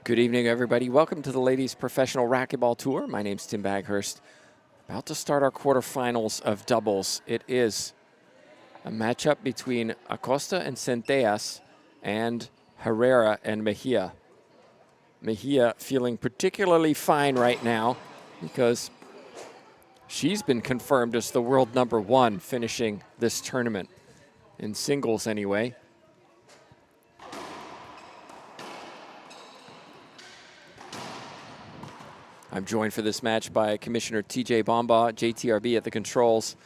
Good evening, everybody. Welcome to the Ladies Professional Racquetball Tour. My name's Tim Baghurst. About to start our quarterfinals of doubles. It is a matchup between Acosta and Centellas and Herrera and Mejia. Mejia feeling particularly fine right now because she's been confirmed as the world #1 finishing this tournament, in singles anyway. I'm joined for this match by Commissioner TJ Bomba, JTRB at the controls.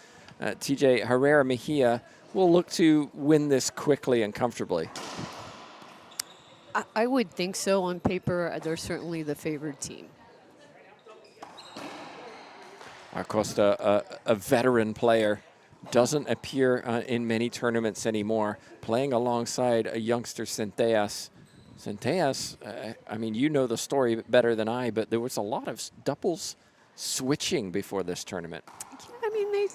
TJ, Herrera Mejia will look to win this quickly and comfortably. I would think so. On paper, they're certainly the favored team. Acosta, a veteran player, doesn't appear in many tournaments anymore, playing alongside a youngster, Centellas. Centellas, I mean, you know the story better than I, but there was a lot of doubles switching before this tournament. I mean,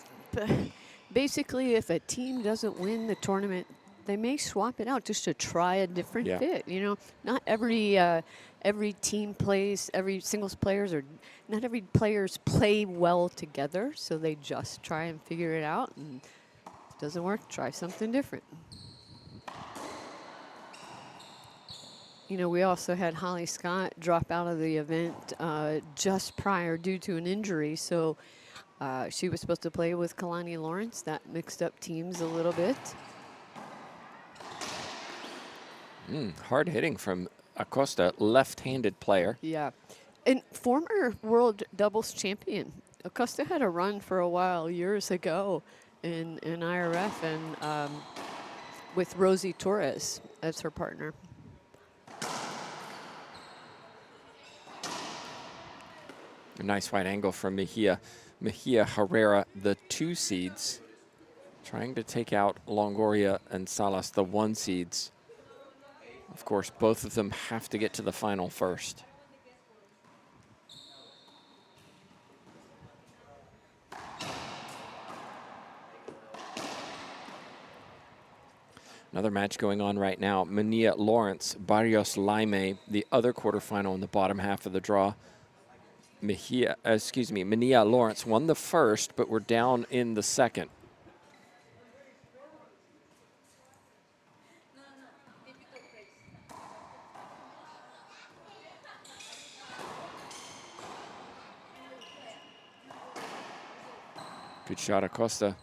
basically, if a team doesn't win the tournament, they may swap it out just to try a different fit. You know, not every team plays, every singles players, or not every players play well together, so they just try and figure it out. And if it doesn't work, try something different. You know, we also had Holly Scott drop out of the event just prior due to an injury. So she was supposed to play with Kalani Lawrence. That mixed up teams a little bit. Hard hitting from Acosta, left-handed player. Yeah. And former world doubles champion. Acosta had a run for a while years ago in IRF and with Rosie Torres as her partner. A nice wide angle from Mejia. Mejia, Herrera, the 2 seeds, trying to take out Longoria and Salas, the 1 seeds. Of course, both of them have to get to the final first. Another match going on right now. Mejia Lawrence, Barrios Laime, the other quarterfinal in the bottom half of the draw. Mejia Lawrence won the first, but we're down in the second. Good shot, Acosta.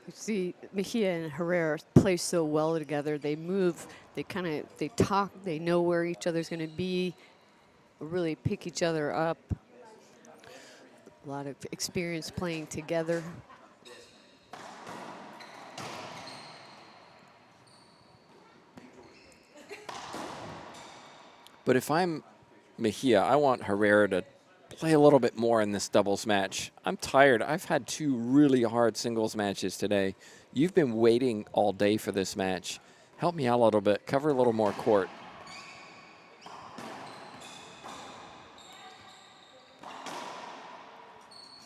You see, Mejia and Herrera play so well together. They move, they talk, they know where each other's going to be, really pick each other up. A lot of experience playing together. But if I'm Mejia, I want Herrera to play a little bit more in this doubles match. I'm tired. I've had 2 really hard singles matches today. You've been waiting all day for this match. Help me out a little bit. Cover a little more court.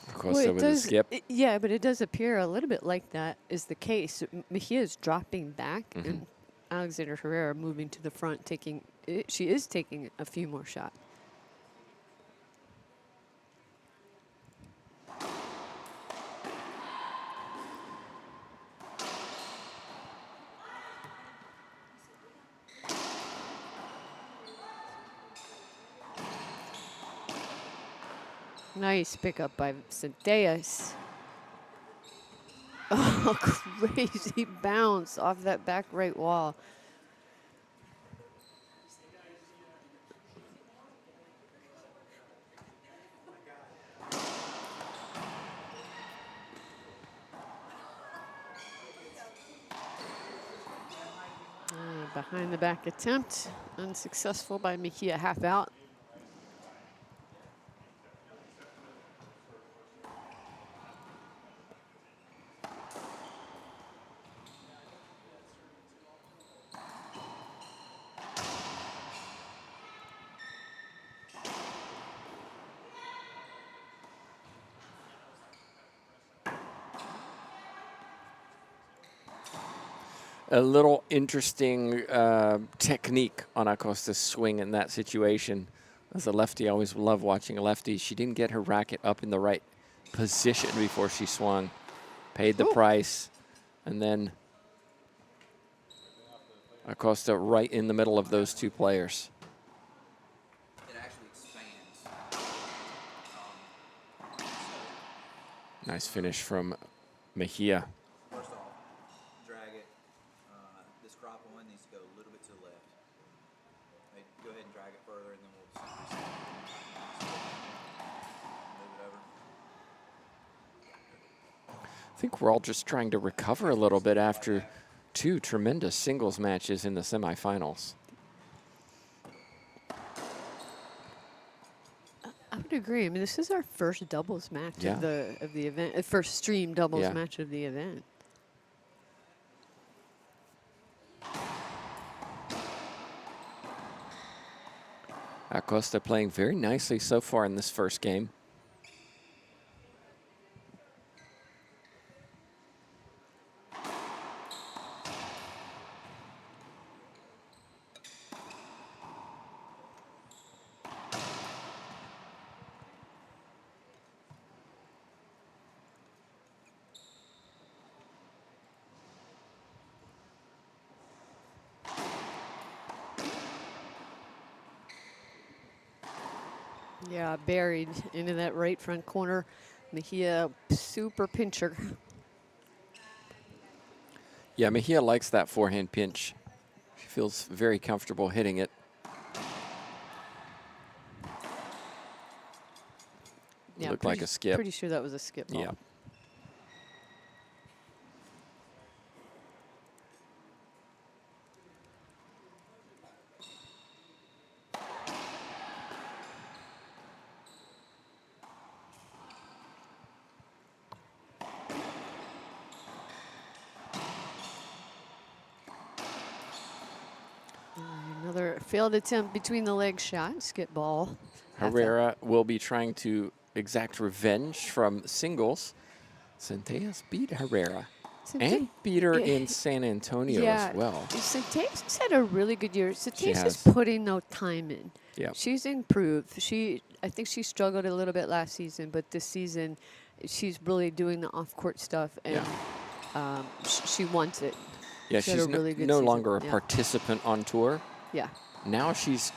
Acosta with a skip. Yeah, but it does appear a little bit like that is the case. Mejia is dropping back, and Alexander Herrera moving to the front, she is taking a few more shots. Nice pickup by Centellas. Oh, crazy bounce off that back right wall. Behind the back attempt, unsuccessful by Mejia, half out. A little interesting technique on Acosta's swing in that situation. As a lefty, I always love watching a lefty. She didn't get her racket up in the right position before she swung. Paid the price. And then Acosta right in the middle of those two players. It actually expands. Nice finish from Mejia. First off, drag it. This crop one needs to go a little bit to the left. Hey, go ahead and drag it further, and then we'll move it over. I think we're all just trying to recover a little bit after two tremendous singles matches in the semifinals. I would agree. I mean, this is our first doubles match Yeah. of the event, first stream doubles Yeah. match of the event. Acosta playing very nicely so far in this first game. Yeah, buried into that right front corner. Mejia, super pincher. Yeah, Mejia likes that forehand pinch. She feels very comfortable hitting it. Yeah, Looked like a skip. Pretty sure that was a skip ball. Yeah. Another failed attempt between the leg shot, skip ball. Herrera will be trying to exact revenge from singles. Centellas beat Herrera and beat her in San Antonio as well. Centellas had a really good year. Centellas is has. putting no time in. Yeah. She's improved. I think she struggled a little bit last season, but this season she's really doing the off-court stuff, and she wants it. Yeah, She had a she's really good no season. longer a Yeah. participant on tour. Yeah. Now she's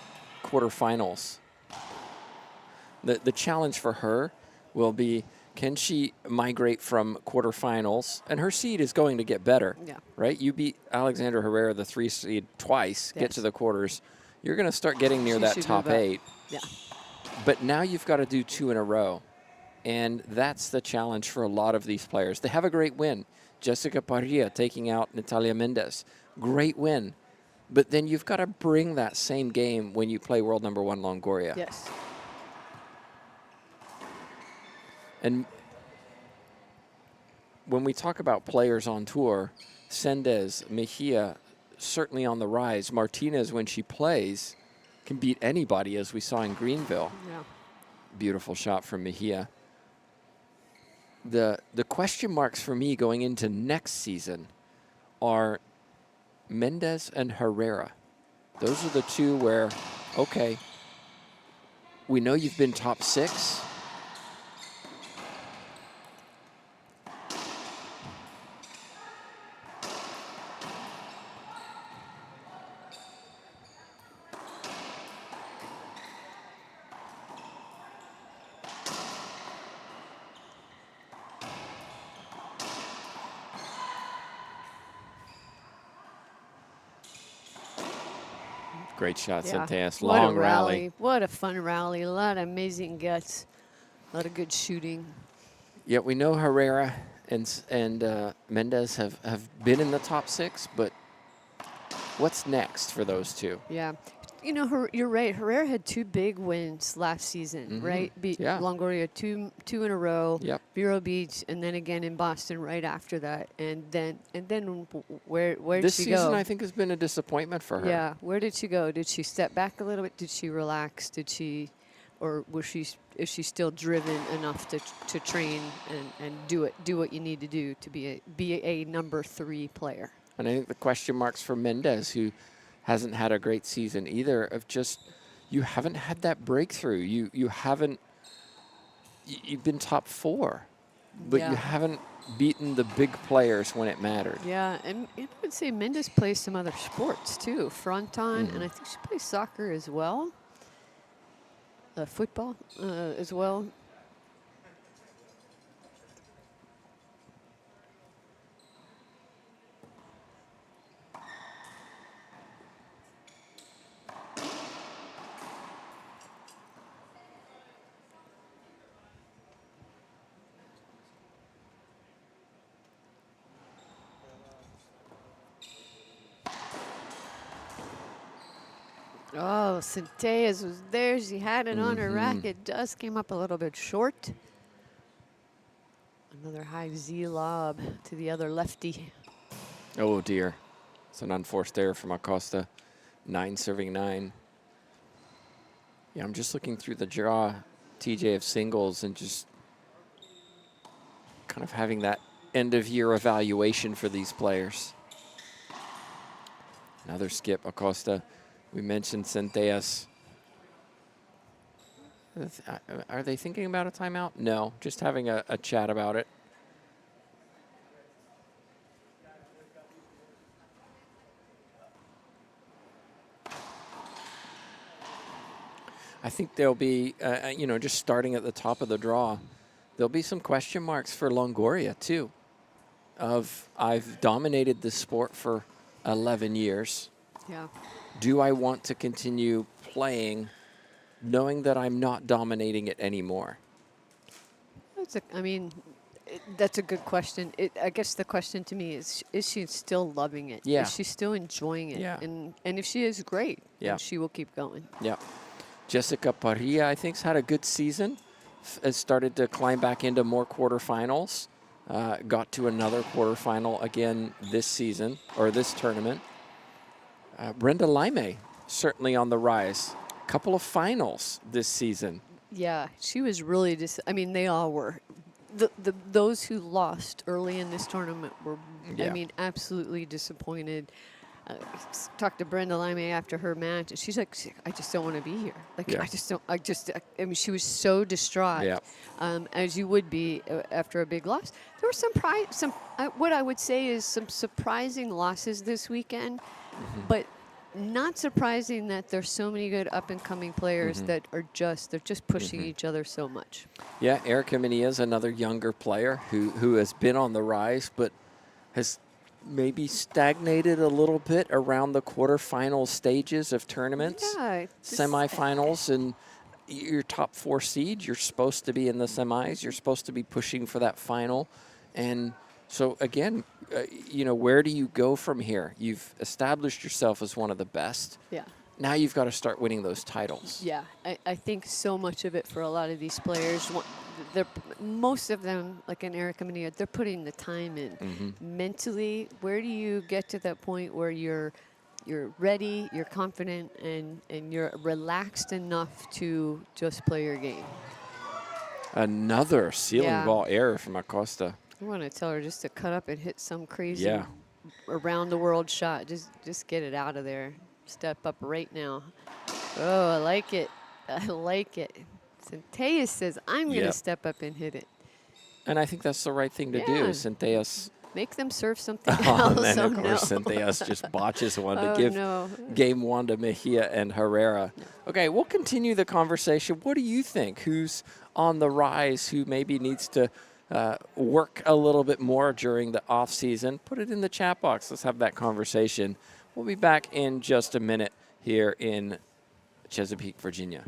quarterfinals. The challenge for her will be, can she migrate from quarterfinals? And her seed is going to get better, right? You beat Alexandra Herrera, the 3 seed, twice, get to the quarters. You're going to start getting near that top 8. Yeah. But now you've got to do 2 in a row. And that's the challenge for a lot of these players. They have a great win. Jessica Parrilla taking out Natalia Mendez. Great win. But then you've got to bring that same game when you play world number 1 Longoria. Yes. And when we talk about players on tour, Sendez, Mejia, certainly on the rise. Martinez, when she plays, can beat anybody, as we saw in Greenville. Yeah. Beautiful shot from Mejia. The question marks for me going into next season are Mendez and Herrera. Those are the two where, okay, we know you've been top 6. Great shot, Centellas. Long rally. What a fun rally. A lot of amazing guts. A lot of good shooting. Yeah, we know Herrera and Mendez have been in the top 6, but What's next for those two? Yeah. You know, you're right. Herrera had 2 big wins last season, right? Beat Yeah. Longoria two in a row. Yep. Vero Beach, and then again in Boston right after that. And then where did This she season, go? I think, has been a disappointment for her. Yeah. Where did she go? Did she step back a little bit? Did she relax? Did she, or is she still driven enough to train and do what you need to do to be a number 3 player? And I think the question marks for Mendez, who hasn't had a great season either, of just you haven't had that breakthrough. You've been top 4, but Yeah. you haven't beaten the big players when it mattered. Yeah, and I would say Mendez plays some other sports too, fronton, and I think she plays soccer as well, football as well. Oh, Centellas was there. She had it on her racket. Just came up a little bit short. Another high Z lob to the other lefty. Oh, dear. It's an unforced error from Acosta. 9 serving 9. Yeah, I'm just looking through the draw, TJ, of singles and just kind of having that end-of-year evaluation for these players. Another skip, Acosta. We mentioned Centellas. Are they thinking about a timeout? No, just having a chat about it. I think there'll be, just starting at the top of the draw, there'll be some question marks for Longoria, too. I've dominated this sport for 11 years. Yeah. Do I want to continue playing knowing that I'm not dominating it anymore? That's a good question. I guess the question to me is she still loving it? Yeah. Is she still enjoying it? Yeah. And if she is, great. Yeah. Then she will keep going. Yeah. Jessica Parrilla, I think, has had a good season. Has started to climb back into more quarterfinals. Got to another quarterfinal again this season, or this tournament. Brenda Laime, certainly on the rise. Couple of finals this season. Yeah, she was really they all were. Those who lost early in this tournament were, Yeah. absolutely disappointed. Talked to Brenda Laime after her match, and she's like, I just don't want to be here. Yeah. She was so distraught, Yeah. as you would be after a big loss. There were what I would say is some surprising losses this weekend, but not surprising that there's so many good up-and-coming players that are just pushing each other so much. Yeah, Erica Mejia is another younger player who has been on the rise, but has maybe stagnated a little bit around the quarterfinal stages of tournaments. Yeah, Semifinals, and your top 4 seed, you're supposed to be in the semis. You're supposed to be pushing for that final. And so, again, where do you go from here? You've established yourself as one of the best. Yeah. Now you've got to start winning those titles. Yeah, I think so much of it for a lot of these players, most of them, like in Erica Mejia, they're putting the time in. Mentally, where do you get to that point where you're ready, you're confident, and you're relaxed enough to just play your game? Another ceiling ball error from Acosta. I want to tell her just to cut up and hit some crazy around the world shot. Just get it out of there. Step up right now. Oh, I like it. I like it. Centellas says, I'm going to step up and hit it. And I think that's the right thing to do. Centellas. Make them serve something else. And then, of course, Centellas just botches one to give game 1 to Mejia and Herrera. Okay, we'll continue the conversation. What do you think? Who's on the rise? Who maybe needs to work a little bit more during the off season? Put it in the chat box. Let's have that conversation. We'll be back in just a minute here in Chesapeake, Virginia.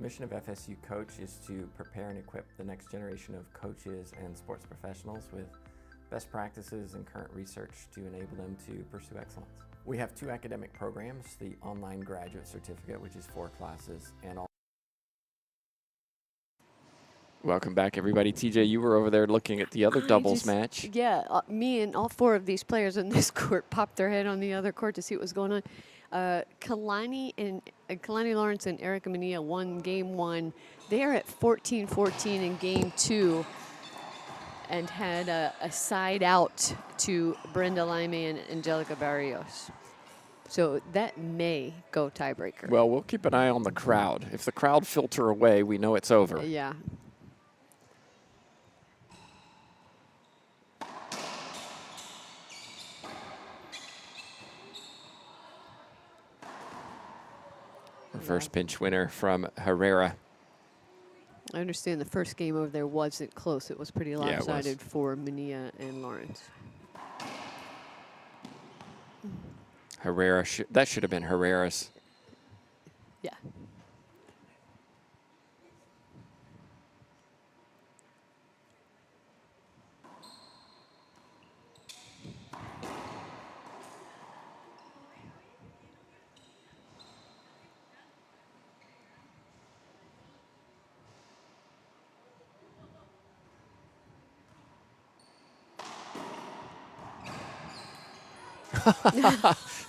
mission of FSU Coach is to prepare and equip the next generation of coaches and sports professionals with best practices and current research to enable them to pursue excellence. We have 2 academic programs, the online graduate certificate, which is 4 classes, and all. Welcome back, everybody. TJ, you were over there looking at the other doubles match. Yeah, me and all 4 of these players in this court popped their head on the other court to see what was going on. Kalani Lawrence and Erica Mejia won game 1. They are at 14-14 in game 2 and had a side out to Brenda Lime and Angelica Barrios. So that may go tiebreaker. Well, we'll keep an eye on the crowd. If the crowd filter away, we know it's over. Yeah. Reverse pinch winner from Herrera. I understand the first game over there wasn't close. It was pretty lopsided for Mejia and Lawrence. Herrera, that should have been Herrera's. Yeah.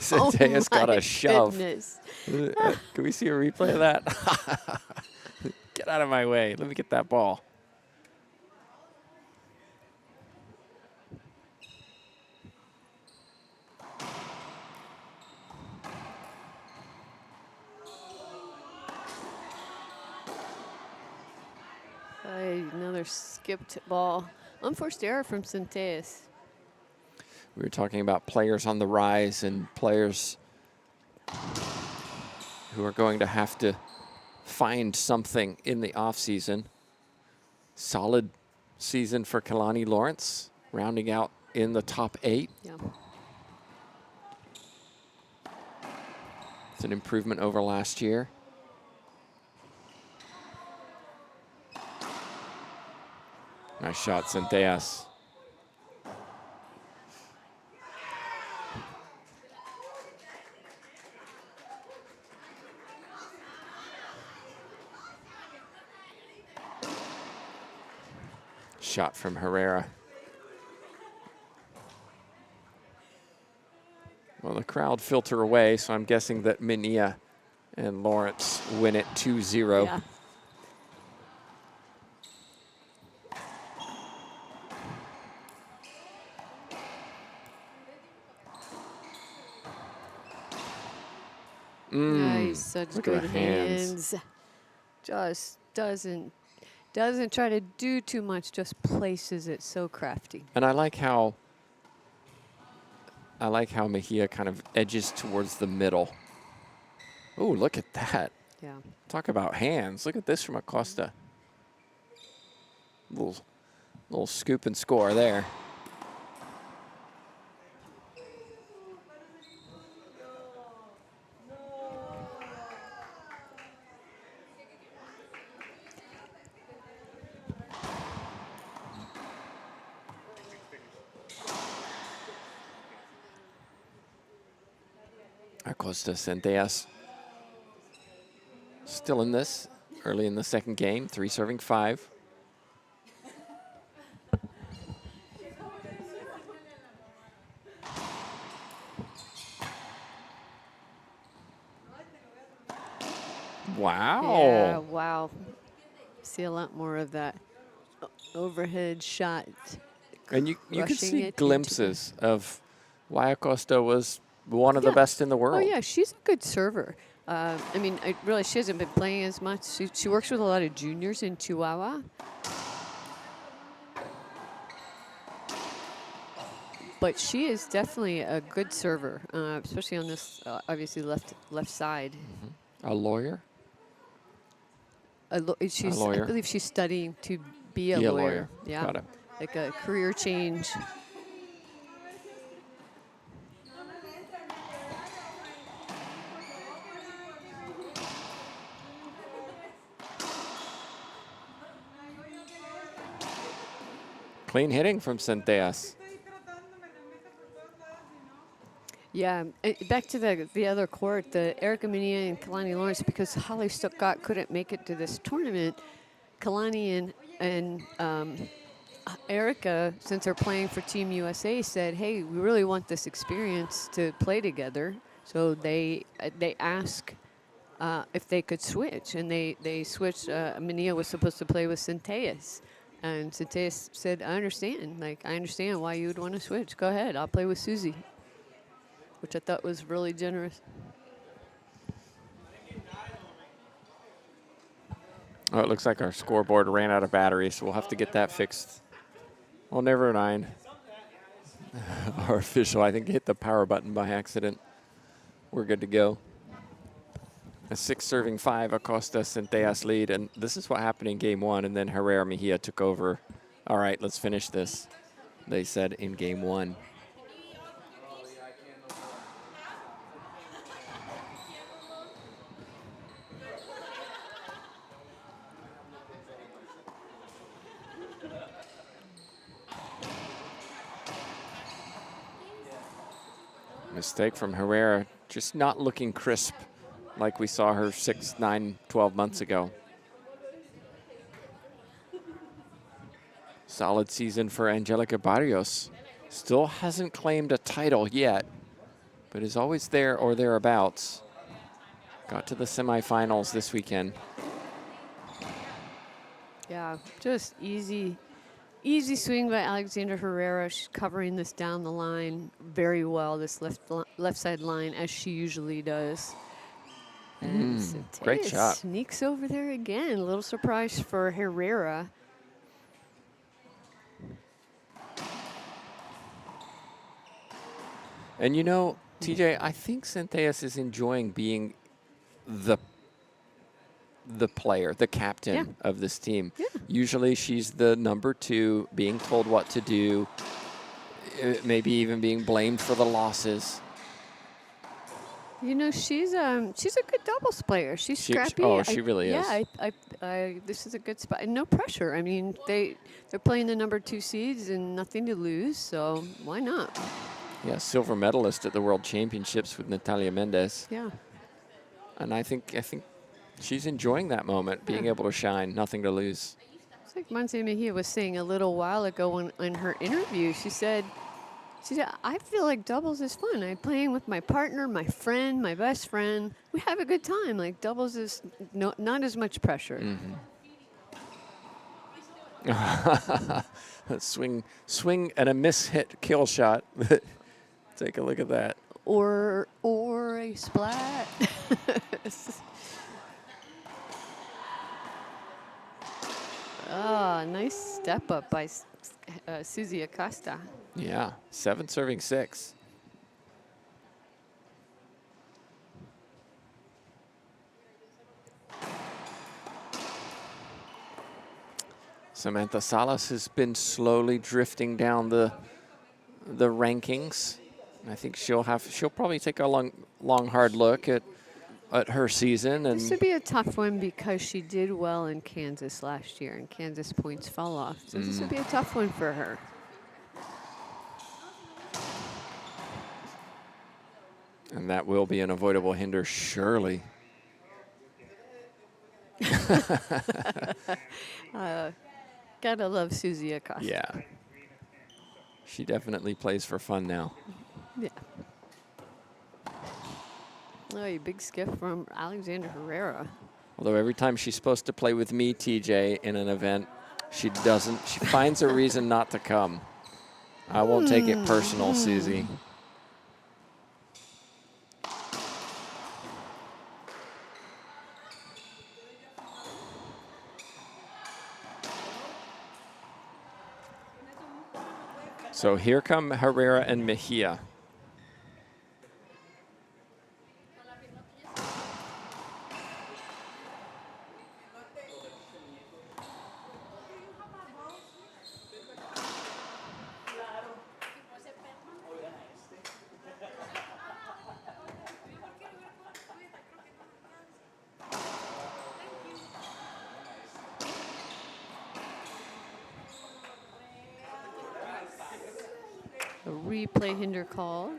Centellas got a shove. Goodness. Can we see a replay of that? Get out of my way. Let me get that ball. Another skipped ball. Unforced error from Centellas. We were talking about players on the rise and players who are going to have to find something in the offseason. Solid season for Kalani Lawrence, rounding out in the top 8. Yeah. It's an improvement over last year. Nice shot, Centellas. Shot from Herrera. Well, the crowd filter away, so I'm guessing that Mejia and Lawrence win it 2-0. Yeah. Nice, such Look at good the hands. Just doesn't try to do too much, just places it so crafty. And I like how Mejia kind of edges towards the middle. Oh, look at that. Yeah. Talk about hands. Look at this from Acosta. Little scoop and score there. Acosta, Centellas still in this early in the second game, 3 serving 5. Wow. Yeah, wow. See a lot more of that overhead shot. And you can Crushing see it glimpses of why Acosta was one of the best in the world. Oh, yeah, she's a good server. I mean, I realize she hasn't been playing as much. She works with a lot of juniors in Chihuahua. But she is definitely a good server, especially on this, obviously, left side. A lawyer? A lawyer. I believe she's studying to be a lawyer. Yeah, Got it. Like a career change. Clean hitting from Centellas. Yeah, back to the other court, the Erica Mejia and Kalani Lawrence, because Holly Stuttgart couldn't make it to this tournament. Kalani and Erica, since they're playing for Team USA, said, "Hey, we really want this experience to play together." So they asked if they could switch, and they switched. Mejia was supposed to play with Centellas, and Centellas said, "I understand. Like, I understand why you would want to switch. Go ahead. I'll play with Susie," which I thought was really generous. Oh, it looks like our scoreboard ran out of battery, so we'll have to get that fixed. Well, never mind. Our official, I think, hit the power button by accident. We're good to go. A 6-5 Acosta Centellas lead, and this is what happened in game 1, and then Herrera Mejia took over. All right, let's finish this, they said in game 1. Mistake from Herrera, just not looking crisp like we saw her 6, 9, 12 months ago. Solid season for Angelica Barrios. Still hasn't claimed a title yet, but is always there or thereabouts. Got to the semifinals this weekend. Yeah, just easy swing by Alexandra Herrera. She's covering this down the line very well, this left side line, as she usually does. And great shot. Sneaks over there again. A little surprise for Herrera. And you know, TJ, I think Centellas is enjoying being the player, the captain of this team. Yeah. Usually she's the number 2, being told what to do, maybe even being blamed for the losses. You know, she's a good doubles player. She's scrappy. She really is. Yeah, this is a good spot. And no pressure. I mean, they're playing the number 2 seeds and nothing to lose, so why not? Yeah, silver medalist at the World Championships with Natalia Mendez. Yeah. And I think she's enjoying that moment, being able to shine, nothing to lose. It's like Monse Mejia was saying a little while ago in her interview. She said, I feel like doubles is fun. I'm playing with my partner, my friend, my best friend. We have a good time. Like, doubles is not as much pressure. Swing and a miss-hit kill shot. Take a look at that. Or a splat. Nice step up by Susie Acosta. Yeah, 7-6. Samantha Salas has been slowly drifting down the rankings. I think she'll probably take a long hard look at her season. And this would be a tough one because she did well in Kansas last year, and Kansas points fell off. So this would be a tough one for her. And that will be an avoidable hinder, surely. Gotta love Susie Acosta. Yeah. She definitely plays for fun now. Yeah. Oh, a big skiff from Alexandra Herrera. Although every time she's supposed to play with me, TJ, in an event, she doesn't. She finds a reason not to come. I won't take it personal, Susie. So here come Herrera and Mejia. replay hinder called.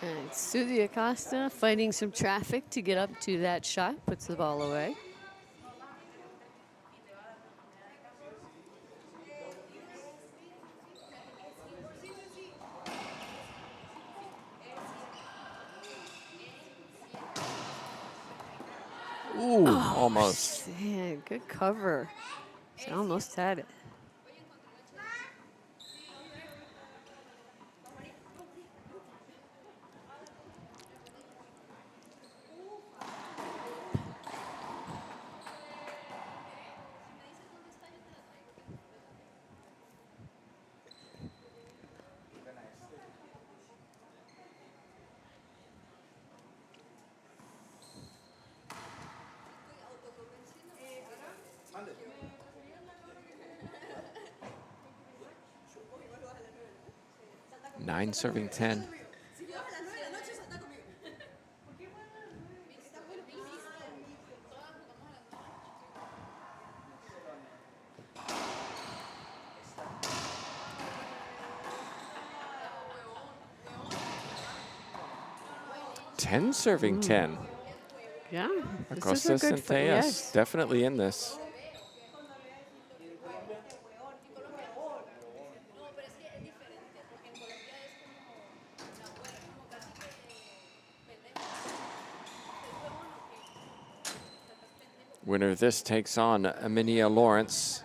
And Suzy Acosta fighting some traffic to get up to that shot, puts the ball away. Ooh, almost. Man, good cover. She almost had it. Nine serving 10. Ten serving 10. Yeah, this Acosta is a good fight. Centellas Yes. definitely in this. Winner of this takes on Mejia Lawrence.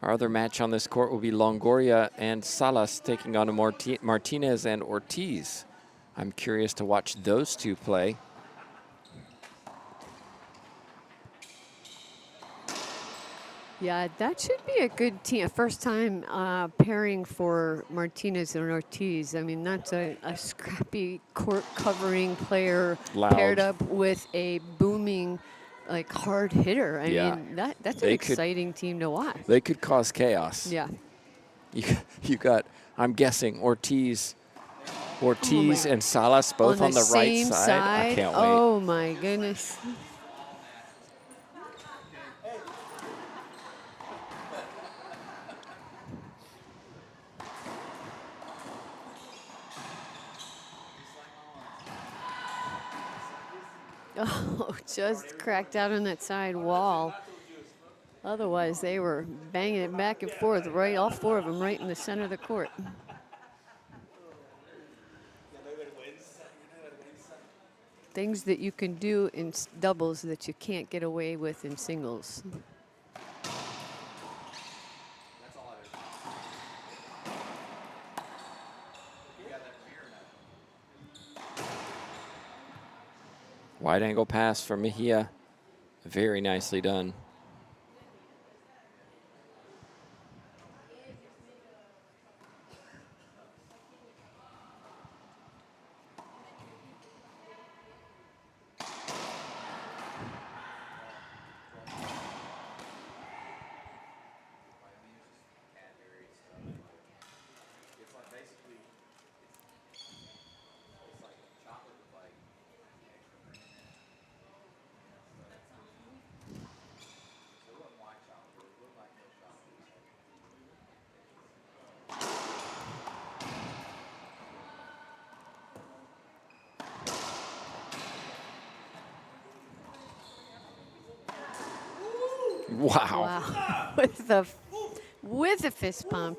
Our other match on this court will be Longoria and Salas taking on Martinez and Ortiz. I'm curious to watch those two play. Yeah, that should be a good team. A first time pairing for Martinez and Ortiz. I mean, that's a scrappy court covering player Loud. paired up with a booming, like, hard hitter. I Yeah. mean, that's They an could- exciting team to watch. They could cause chaos. Yeah. You got, I'm guessing, Ortiz God. and Salas both on the right same side. I can't wait. Oh my goodness. Oh, just cracked out on that side wall. Otherwise, they were banging it back and forth, right, all four of them right in the center of the court. Things that you can do in doubles that you can't get away with in singles. Wide angle pass for Mejia. Very nicely done. Wow. Wow. with the fist pump.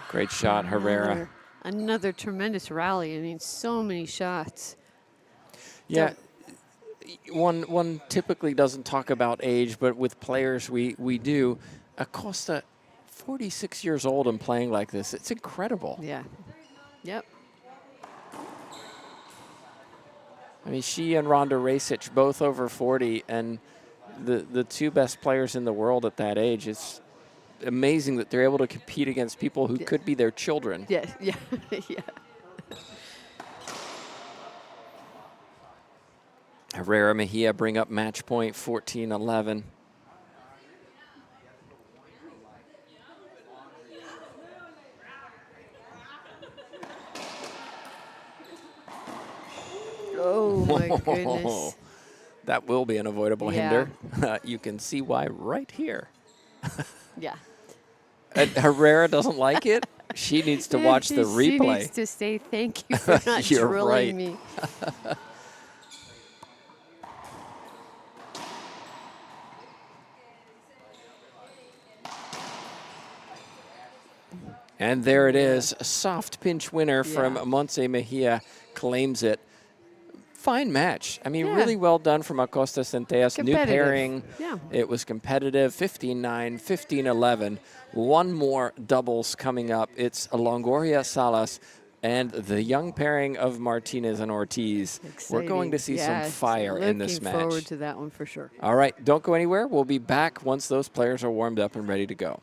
Great shot, Herrera. Another tremendous rally. I mean, so many shots. Yeah, one typically doesn't talk about age, but with players we do. Acosta, 46 years old and playing like this. It's incredible. Yeah. Yep. I mean, she and Ronda Rasic both over 40, and the two best players in the world at that age. It's amazing that they're able to compete against people who could be their children. Yeah, yeah, yeah. Herrera, Mejia bring up match point, 14-11. Oh, my goodness. That will be an avoidable Yeah. hinder. You can see why right here. Yeah. And Herrera doesn't like it. She needs to watch the She replay. needs to say thank you for not You're drilling right. me. And there it is. A soft pinch winner from Yeah. Montse Mejia claims it. Fine match. I mean, Yeah. really well done from Acosta Centellas. New Competitive. pairing. Yeah. It was competitive. 15-9, 15-11. One more doubles coming up. It's Longoria Salas and the young pairing of Martinez and Ortiz. We're going to see Exciting. some fire in this match. Looking forward to that one for sure. All right, don't go anywhere. We'll be back once those players are warmed up and ready to go.